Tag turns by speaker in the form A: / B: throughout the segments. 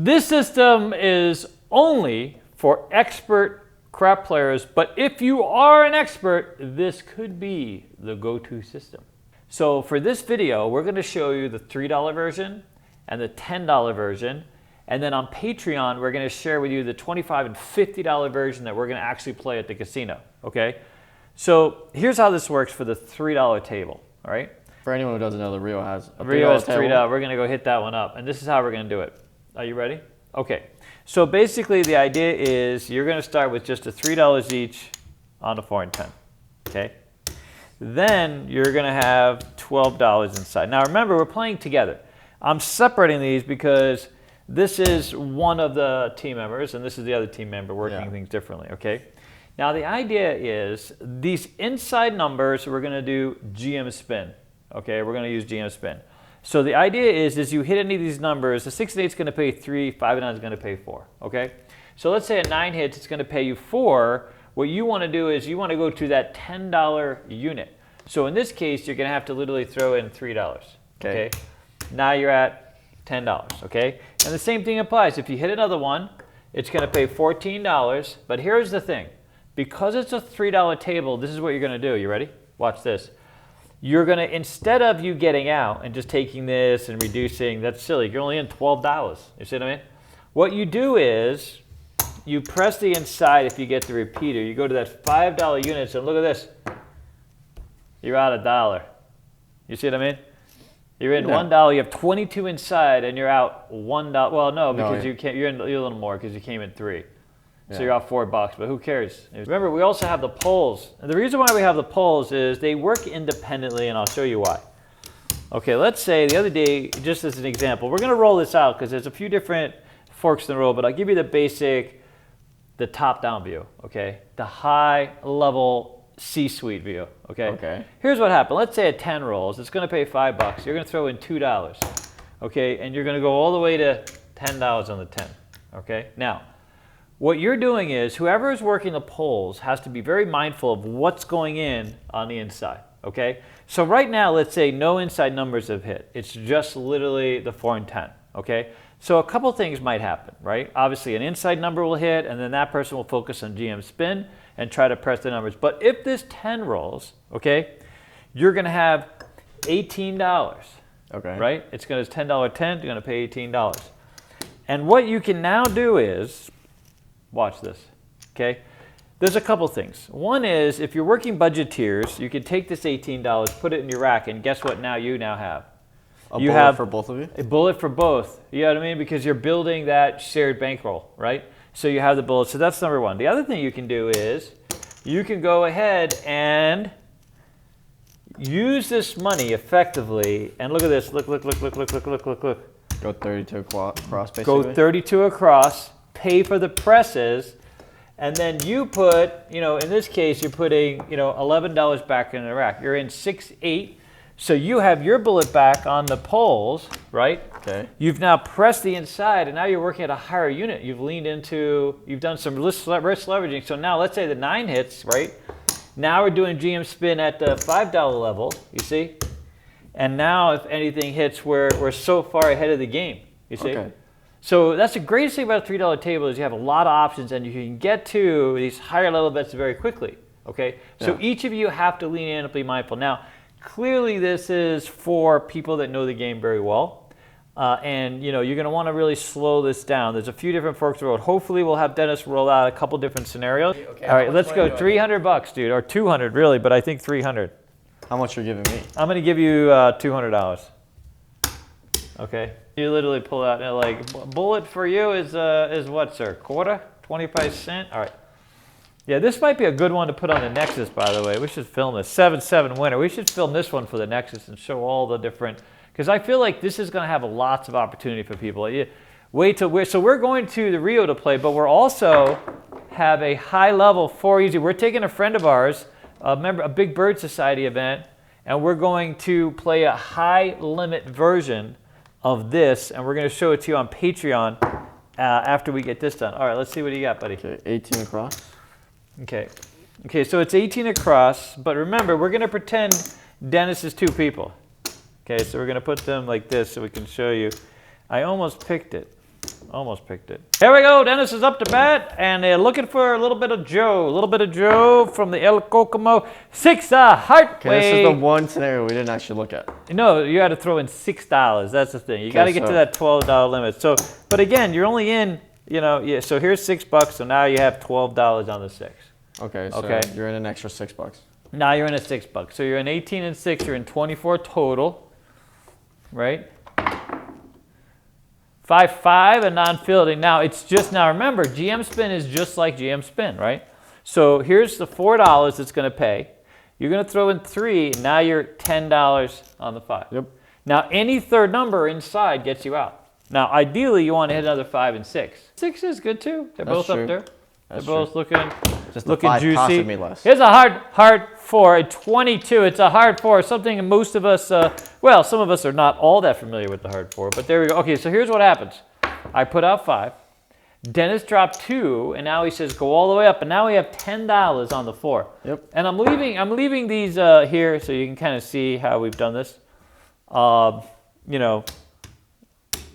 A: This system is only for expert crap players, but if you are an expert, this could be the go-to system. So for this video, we're going to show you the $3 version and the $10 version. And then on Patreon, we're going to share with you the $25 and $50 version that we're going to actually play at the casino, okay? So here's how this works for the $3 table, all right?
B: For anyone who doesn't know, the Rio has a
A: Rio has
B: table.
A: $3. We're going to go hit that one up. And this is how we're going to do it. Are you ready? Okay. So basically the idea is you're going to start with just a $3 each on the 4 and 10, okay? Then you're going to have $12 inside. Now remember, we're playing together. I'm separating these because this is one of the team members and this is the other team member working things differently, okay? Now the idea is these inside numbers, we're going to do GM spin, okay? We're going to use GM spin. So the idea is you hit any of these numbers, the 6 and 8 is going to pay 3, 5 and 9 is going to pay 4, okay? So let's say at 9 hits, it's going to pay you 4. What you want to do is you want to go to that $10 unit. So in this case, you're going to have to literally throw in $3, okay? Now you're at $10, okay? And the same thing applies. If you hit another one, it's going to pay $14. But here's the thing. Because it's a $3 table, this is what you're going to do. You ready? Watch this. You're going to, instead of you getting out and just taking this and reducing, that's silly. You're only in $12. You see what I mean? What you do is you press the inside if you get the repeater. You go to that $5 units and look at this. You're out $1. You see what I mean? You're in $1. You have 22 inside, and you're out $1. Well, no, because you can't. You're a little more because you came in 3. So you're out $4. But who cares? Remember, we also have the poles. And the reason why we have the poles is they work independently, and I'll show you why. Okay, let's say the other day, just as an example, we're going to roll this out because there's a few different forks in the roll, but I'll give you the basic, the top-down view. Okay, the high-level C-suite view, okay? Here's what happened. Let's say at 10 rolls, it's going to pay $5. You're going to throw in $2, okay? And you're going to go all the way to $10 on the 10, okay? Now, what you're doing is whoever is working the poles has to be very mindful of what's going in on the inside, okay? So right now, let's say no inside numbers have hit. It's just literally the 4 and 10, okay? So a couple things might happen, right? Obviously, an inside number will hit, and then that person will focus on GM spin and try to press the numbers. But if this 10 rolls, okay, you're going to have $18, right? It's going to $10 10, you're going to pay $18. And what you can now do is, watch this, okay? There's a couple things. One is, if you're working budgeteers, you can take this $18, put it in your rack, and guess what now you now have?
B: A bullet for both of you?
A: A bullet for both. You know what I mean? Because you're building that shared bankroll, right? So you have the bullet. So that's number one. The other thing you can do is you can go ahead and use this money effectively. And look at this. Look.
B: Go 32 across, basically.
A: Go 32 across. Pay for the presses. And then you put, you know, in this case, you're putting, you know, $11 back in the rack. You're in 6-8. So you have your bullet back on the poles, right?
B: Okay.
A: You've now pressed the inside, and now you're working at a higher unit. You've leaned into, you've done some risk leveraging. So now let's say the 9 hits, right? Now we're doing GM spin at the $5 level, you see? And now if anything hits, we're so far ahead of the game, you see? Okay. So that's the greatest thing about a $3 table is you have a lot of options, and you can get to these higher level bets very quickly, okay? So each of you have to lean in and be mindful. Now, clearly, this is for people that know the game very well, and you know you're going to want to really slow this down. There's a few different forks of the road. Hopefully, we'll have Dennis roll out a couple different scenarios. Okay, all right, let's go. $300, dude, or $200 really, but I think $300.
B: How much you're giving me?
A: I'm going to give you $200. Okay, you literally pull out like bullet for you is what, sir? Quarter, 25 cents. All right. Yeah, this might be a good one to put on the Nexus, by the way. We should film this. 7-7 winner. We should film this one for the Nexus and show all the different, because I feel like this is going to have lots of opportunity for people. Wait till so we're going to the Rio to play, but we're also have a high level 4 easy. We're taking a friend of ours, a Big Bird Society event, and we're going to play a high limit version of this, and we're going to show it to you on Patreon after we get this done. All right, let's see what you got, buddy.
B: Okay, 18 across.
A: Okay, so it's 18 across, but remember, we're going to pretend Dennis is 2 people. Okay, so we're going to put them like this so we can show you. I almost picked it. Almost picked it. Here we go. Dennis is up to bat, and they're looking for a little bit of Joe. A little bit of Joe from the El Kokomo. 6 heart.
B: Okay, this is the one scenario we didn't actually look at.
A: No, you got to throw in $6. That's the thing. You got to get to that $12 limit. So, but again, you're only in, you know, yeah. So here's $6. So now you have $12 on the 6.
B: Okay, so you're in an extra $6.
A: Now you're in a $6. So you're in 18 and 6. You're in 24 total, right? 5-5 and non-fielding. Now it's just, now remember, GM spin is just like GM spin, right? So here's the $4 that's going to pay. You're going to throw in 3. Now you're $10 on the 5.
B: Yep.
A: Now any third number inside gets you out. Now ideally you want to hit another 5 and 6. 6 is good too. They're both up there. They're both looking juicy.
B: Costed me less.
A: Here's a hard 4 at 22. It's a hard 4, something most of us, well, some of us are not all that familiar with the hard 4, but there we go. Okay, so here's what happens. I put out 5. Dennis dropped 2, and now he says go all the way up, and now we have $10 on the 4.
B: Yep.
A: And I'm leaving these here so you can kind of see how we've done this. You know,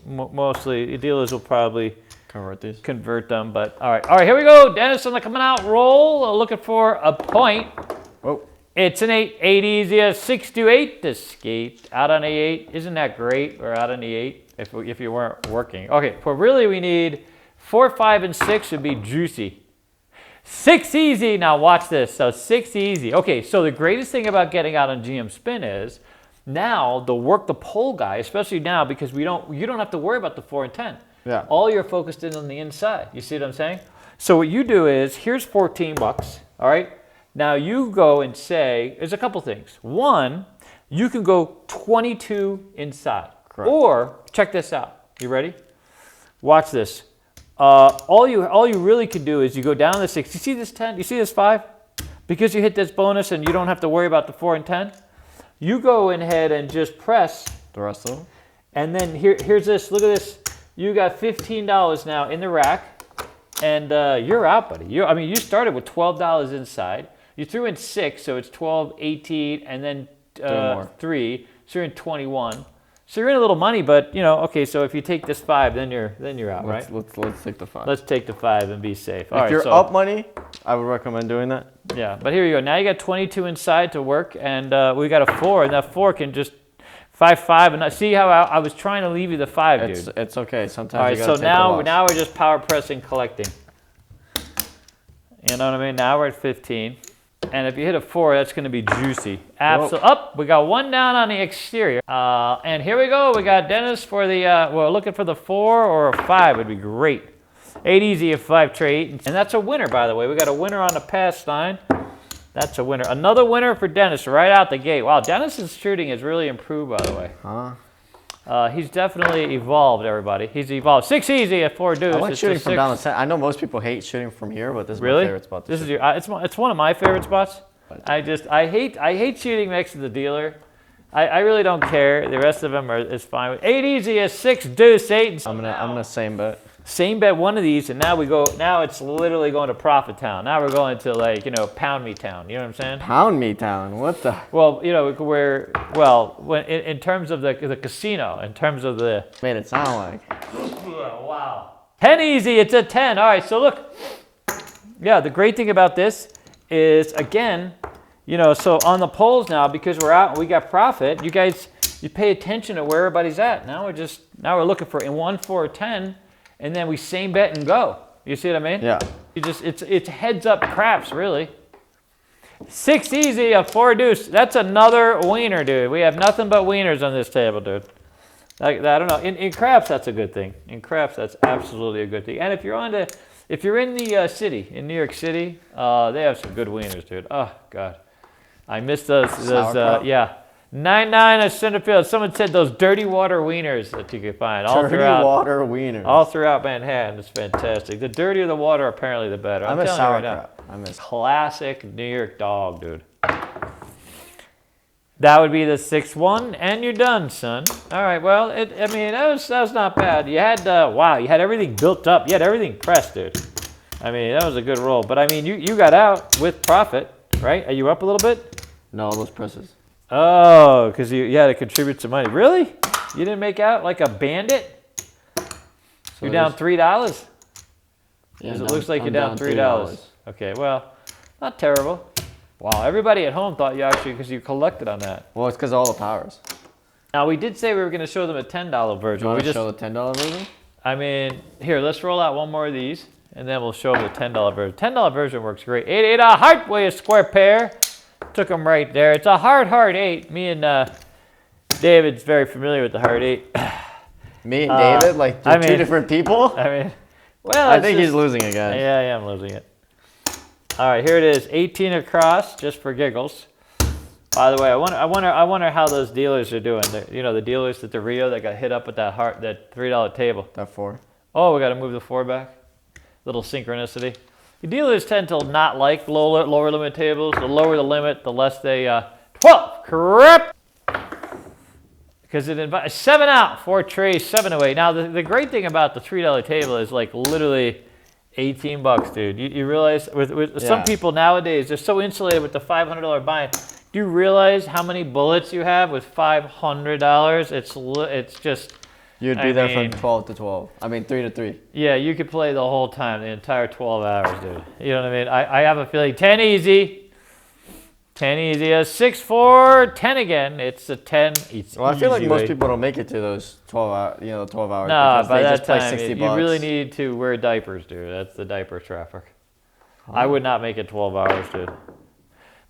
A: mostly dealers will probably convert them, but all right, here we go. Dennis on the coming out roll, looking for a point.
B: Whoa.
A: It's an 8 easy, a 6 to 8 to skate out on the 8. Isn't that great? We're out on the 8 if you weren't working. Okay, but really we need 4, 5, and 6 would be juicy. 6 easy. Now watch this. So 6 easy. Okay, so the greatest thing about getting out on GM spin is now the work the pole guy, especially now because you don't have to worry about the 4 and 10.
B: Yeah.
A: All you're focused in on the inside. You see what I'm saying? So what you do is, here's $14, all right? Now you go and say, there's a couple things. One, you can go 22 inside.
B: Correct.
A: Or, check this out. You ready? Watch this. All you really can do is you go down the 6. You see this 10? You see this 5? Because you hit this bonus and you don't have to worry about the 4 and 10, you go ahead and just press.
B: The rest of them?
A: And then here's this. Look at this. You got $15 now in the rack, and you're out, buddy. You started with $12 inside. You threw in 6, so it's 12, 18, and then 3, so you're in 21. So you're in a little money, but okay. So if you take this 5, then you're out, right?
B: Let's take the 5.
A: Let's take the 5 and be safe.
B: If you're up money, I would recommend doing that.
A: Yeah, but here you go. Now you got 22 inside to work, and we got a 4, and that 4 can just 5-5, and see how I was trying to leave you the 5, dude.
B: It's okay. Sometimes.
A: All right,
B: you gotta
A: so
B: take the loss.
A: now we're just power pressing, collecting. You know what I mean? Now we're at 15, and if you hit a 4, that's going to be juicy. Absolutely. Up, we got 1 down on the exterior, and here we go. We got Dennis for the. We're looking for the 4 or a 5 would be great. 8 easy, a 5 tray 8, and that's a winner, by the way. We got a winner on the pass line. That's a winner. Another winner for Dennis right out the gate. Wow, Dennis's shooting has really improved, by the way. He's definitely evolved, everybody. He's evolved. 6 easy at 4 deuce.
B: I like shooting from down the center. I know most people hate shooting from here, but this is my favorite spot.
A: This is it's one of my favorite spots. I hate shooting next to the dealer. I really don't care. The rest of them is fine. 8 easy at 6 deuce 8.
B: I'm gonna same bet.
A: Same bet one of these, and now we go. Now it's literally going to profit town. Now we're going to pound me town. You know what I'm saying?
B: Pound me town. What the?
A: Well, when in terms of the casino, in terms of the.
B: Made it sound like.
A: Wow. 10 easy. It's a 10. All right. So look. Yeah. The great thing about this is again, so on the polls now because we're out and we got profit. You guys, you pay attention to where everybody's at. Now we're looking for in 1, 4, 10. And then we same bet and go. You see what I mean?
B: Yeah.
A: It's heads up craps, really. 6 easy, a 4 deuce. That's another wiener, dude. We have nothing but wieners on this table, dude. I don't know. In craps, that's a good thing. In craps, that's absolutely a good thing. And if you're in the city, in New York City, they have some good wieners, dude. Oh God, I miss those. Yeah. 9-9 at center field. Someone said those dirty water wieners that you could find all throughout.
B: Dirty water wieners.
A: All throughout Manhattan. It's fantastic. The dirtier the water, apparently, the better.
B: I miss sauerkraut. I miss
A: classic New York dog, dude. That would be the 6-1, and you're done, son. All right. Well, that was not bad. You had you had everything built up. You had everything pressed, dude. I mean, that was a good roll. But I mean, you got out with profit, right? Are you up a little bit?
B: No, those presses.
A: Oh, because you had to contribute some money. Really? You didn't make out like a bandit? You're down $3?
B: Yeah,
A: Because it looks like
B: I'm
A: you're down $3. Okay, well, not terrible. Wow, everybody at home thought you actually, because you collected on that.
B: Well, it's because of all the powers.
A: Now, we did say we were going to show them a $10 version.
B: You want to show the $10 version?
A: I mean, here, let's roll out one more of these, and then we'll show them the $10 version. $10 version works great. 8, a heart way, a square pair. Took them right there. It's a heart 8. Me and David's very familiar with the heart 8.
B: Me and David, like two different people?
A: I mean, well,
B: I think he's losing again.
A: Yeah, I am losing it. All right, here it is, 18 across, just for giggles. By the way, I wonder how those dealers are doing. You know, the dealers at the Rio that got hit up with that $3 table.
B: That 4.
A: Oh, we got to move the 4 back. Little synchronicity. The dealers tend to not like lower limit tables. The lower the limit, the less they 12. Crap. Because it invites 7 out, 4 trays, 7 away. Now the great thing about the $3 table is like literally $18, dude. You realize with some people nowadays, they're so insulated with the $500 buy-in. Do you realize how many bullets you have with $500? It's just.
B: You'd be there from 12 to 12. I mean, 3 to 3.
A: Yeah, you could play the whole time, the entire 12 hours, dude. You know what I mean? I have a feeling 10 easy. 10 easy. A 6, 4, 10 again. It's a 10.
B: Well, I feel like most people don't make it to those 12 hours. 12 hours.
A: No, by that
B: just play
A: time,
B: $60.
A: you really need to wear diapers, dude. That's the diaper traffic. I would not make it 12 hours, dude.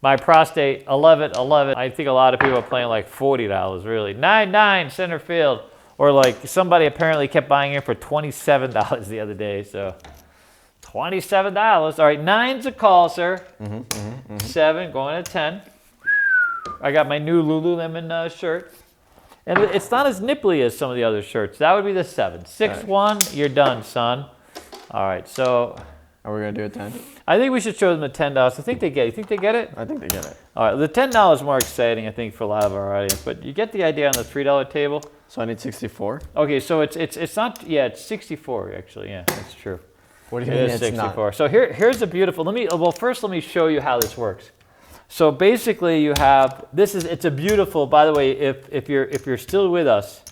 A: My prostate, 11. I think a lot of people are playing like $40, really. 9, center field. Or like somebody apparently kept buying it for $27 the other day, so. $27. All right, 9's a call, sir. 7 going to 10. I got my new Lululemon shirt. And it's not as nipply as some of the other shirts. That would be the 7. 6,
B: right.
A: 1, you're done, son. All right, so.
B: Are we going to do a 10?
A: I think we should show them the $10. I think they get it. You think they get it?
B: I think they get it.
A: All right, the $10 is more exciting, I think, for a lot of our audience. But you get the idea on the $3 table.
B: So I need 64?
A: Okay, so it's not, yeah, it's 64, actually. Yeah, that's true.
B: What do you mean
A: It is
B: it's
A: 64.
B: not?
A: So here's a beautiful, first let me show you how this works. So basically you have, it's a beautiful, by the way, if you're still with us,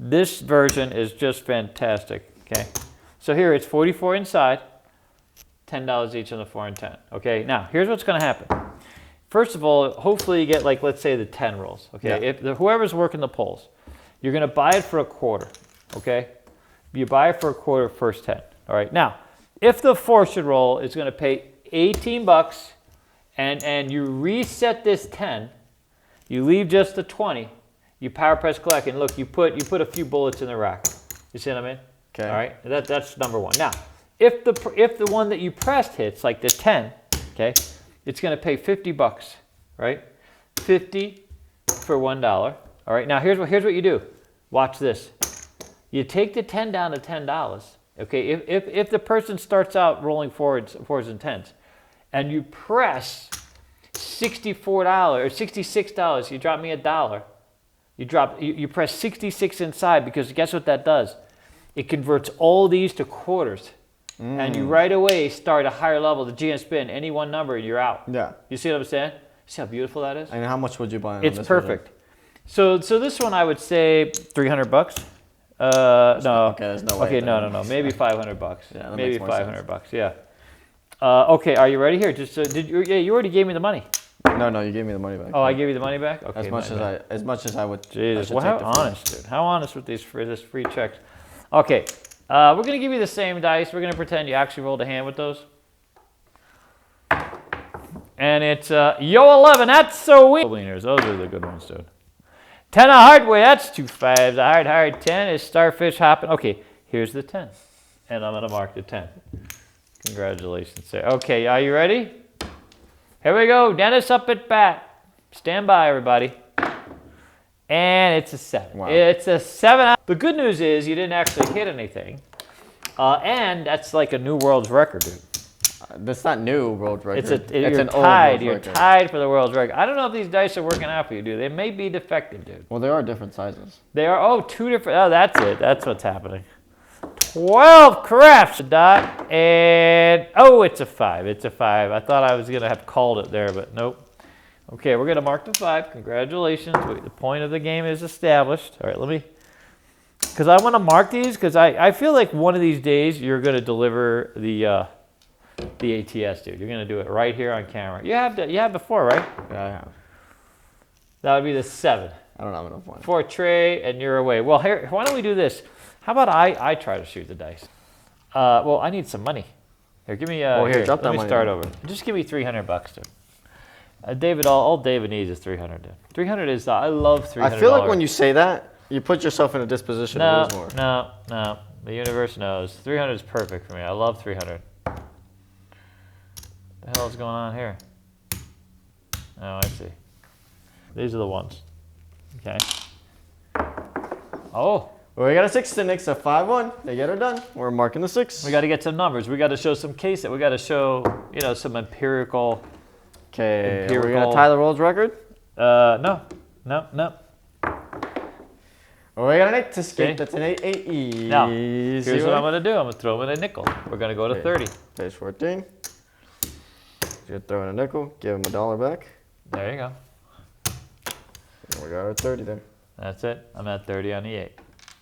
A: this version is just fantastic, okay? So here it's 44 inside, $10 each on the 4 and 10, okay? Now, here's what's gonna happen. First of all, hopefully you get like, let's say the 10 rolls, okay?
B: Yeah.
A: Whoever's working the polls, you're gonna buy it for a quarter, okay? You buy it for a quarter first 10. All right, now, if the 4 should roll, it's going to pay $18, and you reset this 10, you leave just the 20, you power press collect, and look, you put a few bullets in the rack. You see what I mean?
B: Okay.
A: All right, that's number 1. Now, if the one that you pressed hits, like the 10, okay, it's going to pay $50, right? 50 for $1. All right, now here's what you do. Watch this. You take the 10 down to $10. Okay, if the person starts out rolling fours and 10s, and you press $64 or $66, you drop me $1. You press 66 inside, because guess what that does? It converts all these to quarters, and you right away start a higher level. The GM spin, any one number, you're out.
B: Yeah.
A: You see what I'm saying? See how beautiful that is?
B: And how much would you buy on
A: It's
B: this
A: perfect. So this one I would say $300. No.
B: Okay, there's no way.
A: Okay, no. Maybe $500.
B: Yeah, that
A: maybe
B: makes more
A: $500. Yeah. Okay, are you ready here? Just you already gave me the money.
B: No, you gave me the money back.
A: Oh, I gave you the money back. Okay.
B: As much as I would.
A: Jesus, well, how honest, dude. How honest with this free checks. Okay, we're gonna give you the same dice. We're gonna pretend you actually rolled a hand with those. And it's yo 11. That's so weak. Wieners. Those are the good ones, dude. 10 a hard way, that's 2 5s. A hard 10 is starfish hopping. Okay, here's the 10. And I'm going to mark the 10. Congratulations, sir. Okay, are you ready? Here we go. Dennis up at bat. Stand by, everybody. And it's a 7.
B: Wow.
A: It's a 7. The good news is you didn't actually hit anything. And that's like a new world's record, dude.
B: That's not new world record.
A: You're tied. You're tied for the world's record. I don't know if these dice are working out for you, dude. They may be defective, dude.
B: Well, they are different sizes.
A: They are, 2 different, that's it. That's what's happening. 12 crafts, dot, and, it's a 5. It's a 5. I thought I was going to have called it there, but nope. Okay, we're going to mark the 5. Congratulations. The point of the game is established. All right, let me Because I want to mark these because I feel like one of these days you're going to deliver the ATS, dude. You're going to do it right here on camera. You have before, right?
B: Yeah, I have.
A: That would be the 7.
B: I don't have enough one.
A: For Trey, and you're away. Well, here, why don't we do this? How about I try to shoot the dice? Well, I need some money. Here, give me.
B: Here, drop that
A: let me
B: money
A: start
B: down.
A: over. Just give me $300, dude. David, all David needs is 300, dude. 300 is. I love 300.
B: I feel like when you say that, you put yourself in a disposition to lose more.
A: No. The universe knows. 300 is perfect for me. I love 300. The hell is going on here? Oh, I see. These are the ones. Okay. Oh.
B: Well, we got a 6 to Nick's a 5-1. They get her done. We're marking the 6.
A: We got to get some numbers. We got to show some case. We got to show, some empirical.
B: Okay. Are we gonna tie the world's record?
A: No.
B: Well, we got an 8 to skate.
A: Okay.
B: That's an 8 easy.
A: Now, here's what I'm gonna do. I'm gonna throw in a nickel. We're gonna go to 30.
B: Page 14. You throw in a nickel. Give him $1 back.
A: There you go.
B: And we got our 30 there.
A: That's it. I'm at 30 on the 8.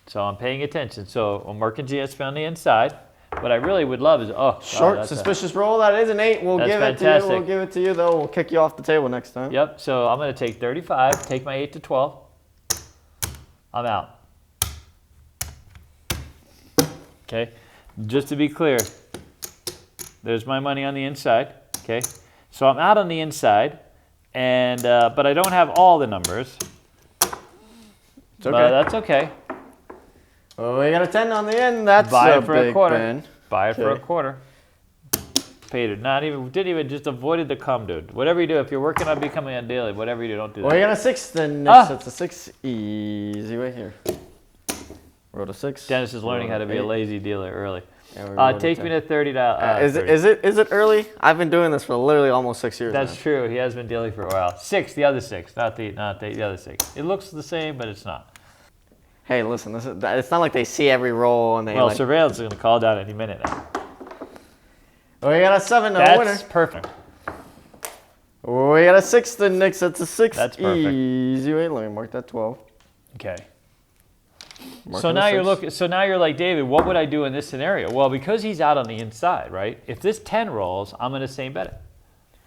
A: So I'm paying attention. So I'm marking GSP on the inside. What I really would love is
B: short, suspicious roll. That is an 8. We'll give it to you. We'll give it to you, though. We'll kick you off the table next time.
A: Yep. So I'm going to take 35, take my 8 to 12. I'm out. Okay. Just to be clear, there's my money on the inside. Okay. So I'm out on the inside, and but I don't have all the numbers.
B: It's okay.
A: But that's okay.
B: Well, we got a 10 on the end. That's
A: Buy
B: a
A: it for a
B: big
A: quarter.
B: Ben.
A: Buy it for a quarter. Paid it. Didn't even just avoided the cum, dude. Whatever you do, if you're working on becoming a daily, whatever you do, don't do that.
B: Well, we got a 6 then. That's a 6 easy way here. Roll a 6.
A: Dennis is learning how to be a lazy dealer early. Take me to 30.
B: Is it early? I've been doing this for literally almost 6 years.
A: That's
B: now.
A: true. He has been dealing for a while. 6, the other 6, not the other 6. It looks the same, but it's not.
B: Hey, listen, it's not like they see every roll and they.
A: Well, surveillance is going to call down any minute now.
B: Well, we got a 7,
A: That's
B: winner.
A: perfect.
B: Well, we got a 6 then, Nick. That's a 6.
A: That's perfect.
B: Easy way. Let me mark that 12.
A: Okay.
B: Marking
A: So now
B: the
A: you're
B: 6.
A: looking. So now you're like, David, what would I do in this scenario? Well, because he's out on the inside, right? If this 10 rolls, I'm going to same bet it.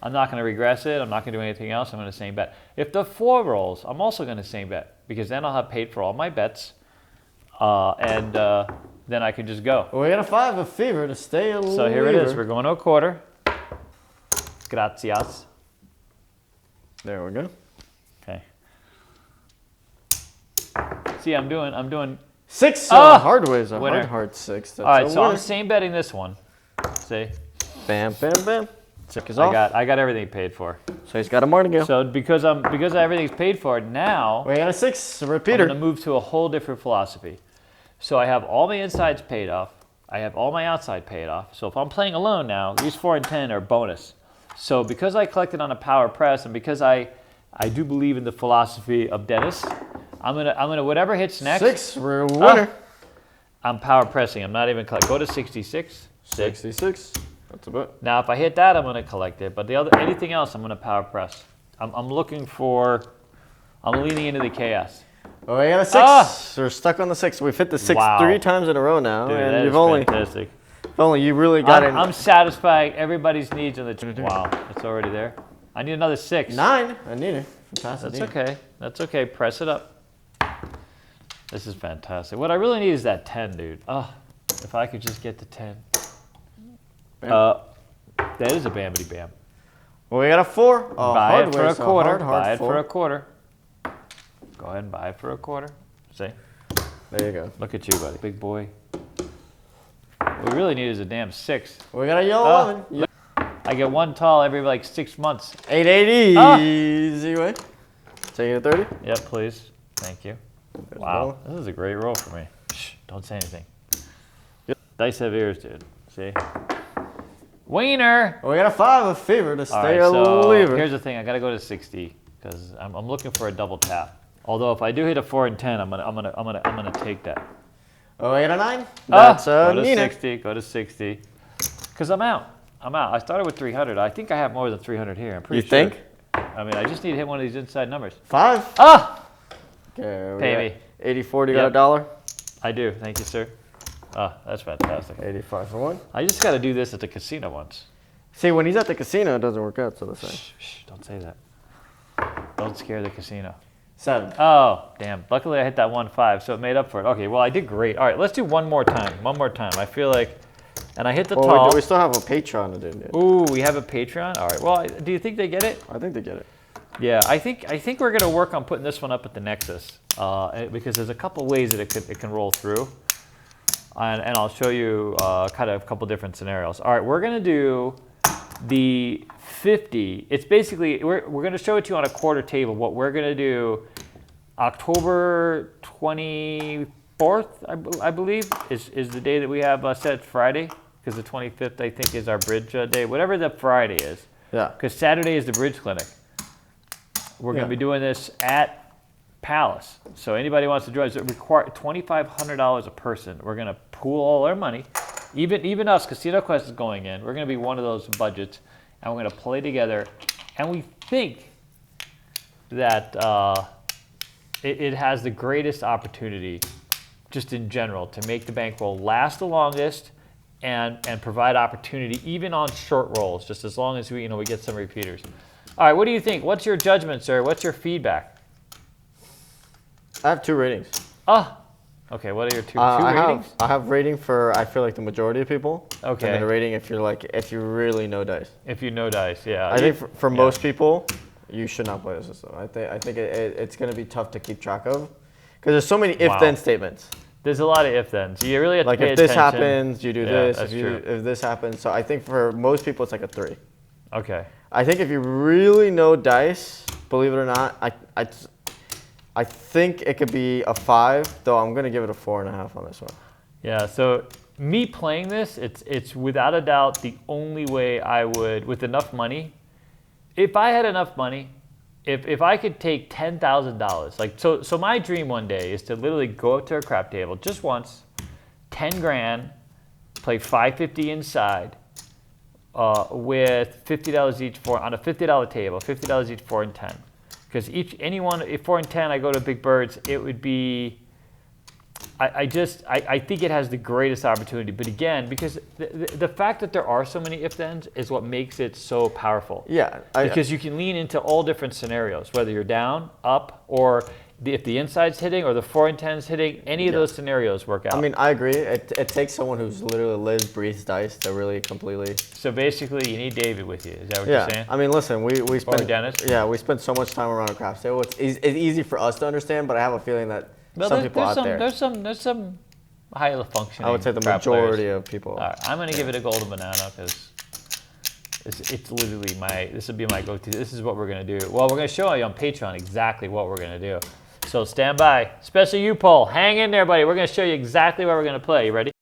A: I'm not going to regress it. I'm not going to do anything else. I'm going to same bet. If the 4 rolls, I'm also going to same bet because then I'll have paid for all my bets, and then I can just go.
B: Well, we got a 5 of fever to stay a
A: So here it is. We're going to a quarter. Gracias.
B: There we go.
A: Okay. See, I'm doing
B: 6. Hard ways. A
A: winner.
B: hard 6. That's
A: all right,
B: a
A: so
B: winner.
A: I'm same betting this one. See?
B: Bam, bam, bam. Check is off.
A: I got everything paid for.
B: So he's got a martingale.
A: So because everything's paid for now,
B: We got a 6. A
A: I'm
B: repeater.
A: going to move to a whole different philosophy. So I have all my insides paid off. I have all my outside paid off. So if I'm playing alone now, these 4 and 10 are bonus. So because I collected on a power press and because I do believe in the philosophy of Dennis, I'm gonna whatever hits next.
B: 6. We're a winner.
A: I'm power pressing. I'm not even collect. Go to 66.
B: 66. That's a bet.
A: Now if I hit that, I'm gonna collect it. But anything else, I'm gonna power press. I'm looking for. I'm leaning into the chaos.
B: Oh, we got a 6. We're stuck on the 6. We've hit the 6
A: Wow.
B: 3 times in a row now,
A: Dude,
B: and
A: that
B: you've
A: is
B: only
A: fantastic.
B: you really got it.
A: I'm satisfying everybody's needs in the. Wow, it's already there. I need another 6.
B: 9. I need it.
A: That's okay. That's okay. Press it up. This is fantastic. What I really need is that 10, dude. If I could just get the 10. That is a bamity bam.
B: Well, we got a 4.
A: Buy it for a quarter.
B: Buy
A: Buy it for a quarter. Go ahead and buy it for a quarter. See?
B: There you go.
A: Look at you, buddy. Big boy. What we really need is a damn 6.
B: We got a yellow 11.
A: I get one tall every like 6 months.
B: 880. Easy way. Taking a 30.
A: Yep, please. Thank you. Wow, this is a great roll for me. Shh, don't say anything.
B: Yep.
A: Dice have ears, dude. See? Wiener!
B: Well, we got a 5 of fever to stay
A: All right,
B: a
A: so
B: lever.
A: here's the thing. I got to go to 60 because I'm looking for a double tap. Although if I do hit a 4 and 10, I'm gonna take that.
B: Oh, we got a 9. That's
A: go to
B: Nina.
A: 60. Go to 60. Because I'm out. I started with 300. I think I have more than 300 here. I'm pretty sure.
B: You think?
A: I mean, I just need to hit one of these inside numbers.
B: 5.
A: Ah!
B: Okay,
A: Pay me.
B: 80, 40,
A: Yep.
B: got a dollar.
A: I do. Thank you, sir. Oh, that's fantastic.
B: 85 for 1.
A: I just got to do this at the casino once.
B: See, when he's at the casino, it doesn't work out, so to say.
A: Shh, don't say that. Don't scare the casino.
B: 7.
A: Oh, damn. Luckily, I hit that 1-5, so it made up for it. Okay, well, I did great. All right, let's do one more time. One more time. I feel like, and I hit the tall.
B: We still have a Patreon to do.
A: Ooh, we have a Patreon? All right. Well, do you think they get it?
B: I think they get it.
A: Yeah, I think we're going to work on putting this one up at the Nexus because there's a couple ways that it can roll through. And I'll show you kind of a couple different scenarios. All right, we're going to do the 50. It's basically, we're going to show it to you on a quarter table. What we're going to do, October 24th, I believe, is the day that we have set Friday, because the 25th, I think, is our bridge day, whatever the Friday is.
B: Yeah.
A: Because Saturday is the bridge clinic. We're going to be doing this at Palace. So anybody wants to join us, it requires $2,500 a person. We're going to pool all our money. Even us, Casino Quest is going in. We're going to be one of those budgets, and we're going to play together. And we think that it has the greatest opportunity, just in general, to make the bankroll last the longest and provide opportunity even on short rolls, just as long as we get some repeaters. All right, what do you think? What's your judgment, sir? What's your feedback?
B: I have 2 ratings.
A: Oh, okay. What are your two ratings?
B: I have rating for I feel like the majority of people.
A: Okay.
B: And then a rating if you really know dice.
A: If you know dice, yeah.
B: I think for most people, you should not play this system. I think it's going to be tough to keep track of because there's so many if-then statements.
A: There's a lot of if-thens. You really have to pay
B: if
A: attention.
B: this happens, you do this.
A: That's true.
B: If this happens, so I think for most people it's like a 3.
A: Okay.
B: I think if you really know dice, believe it or not, I think it could be a 5, though I'm going to give it a 4.5 on this one.
A: Yeah, so me playing this, it's without a doubt the only way I would, with enough money, if I had enough money, if I could take $10,000, like, so my dream one day is to literally go up to a crap table just once, 10 grand, play 550 inside, with $50 each on a $50 table, $50 each 4 and 10. Because if 4 and 10, I go to Big Birds, it would be, I think it has the greatest opportunity. But again, because the fact that there are so many if-thens is what makes it so powerful.
B: Yeah.
A: Because you can lean into all different scenarios, whether you're down, up, or if the inside's hitting or the 4 and 10's hitting, any of those scenarios work out.
B: I mean, I agree. It takes someone who's literally lives, breathes dice to really completely.
A: So basically, you need David with you. Is that what you're saying?
B: I mean, listen, we spent.
A: Or Dennis?
B: Yeah, we spent so much time around a craft table. It's easy for us to understand, but I have a feeling that some people out there.
A: There's some highly functioning.
B: I would say the majority of people.
A: All right, I'm going to give it a golden banana because it's literally this would be my go-to. This is what we're going to do. Well, we're going to show you on Patreon exactly what we're going to do. So stand by, especially you, Paul. Hang in there, buddy. We're going to show you exactly what we're going to play. You ready?